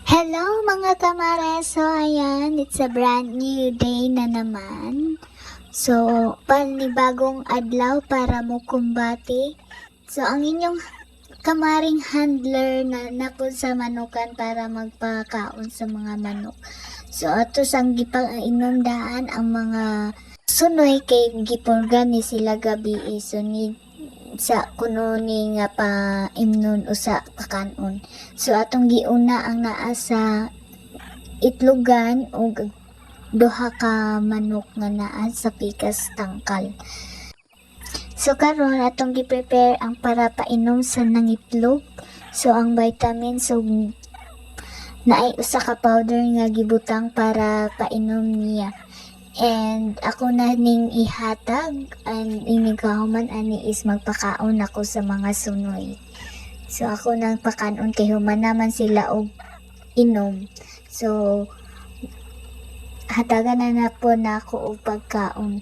Hello mga kamare! So ayan, it's a brand new day na naman. So, panibagong adlaw para mo kumbati. So, ang inyong kamaring handler na napod sa manukan para magpakaon sa mga manok. So, ato sang gipang inundaan ang mga sunoy kay gipurgan ni sila gabi so need sa kuno ni nga pa imnon usa pakanon. So atong giuna ang naa sa itlogan o duha ka manok nga naa sa pikas tangkal. So karon atong gi-prepare ang para painom sa nangitlog. So ang vitamin so naay usa ka powder nga gibutang para painom niya. And ako na ning ihatag and ining kahuman ani is magpakaon ako sa mga sunoy. So ako nang pakanon kay human naman sila og inom. So hatagan na po na ako og pagkaon.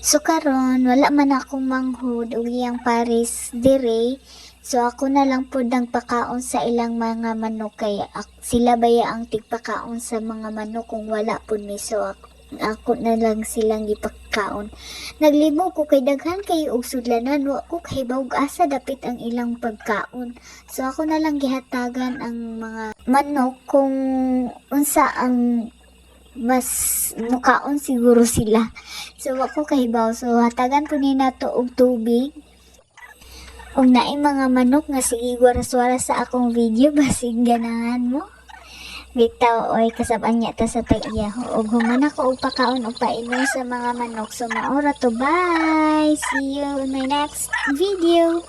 So karon wala man akong manghud og iyang pares dire. So ako na lang po ang pakaon sa ilang mga manok kay sila baya ang tigpakaon sa mga manok kung wala po ni so ako na lang silang gipakaon. Naglimo ko kay daghan kay og sudlanan wa ko kay bawg asa dapit ang ilang pagkaon. So ako na lang gihatagan ang mga manok kung unsa ang mas mukaon siguro sila. So ako kahibaw so hatagan ko ni nato og tubig. Kung naay mga manok nga sige waras-waras sa akong video basig ganahan mo. Bitaw oy kasab-an niya ta sa tag-iya og human ako og pakaon og painom sa mga manok so maura to bye. See you in my next video.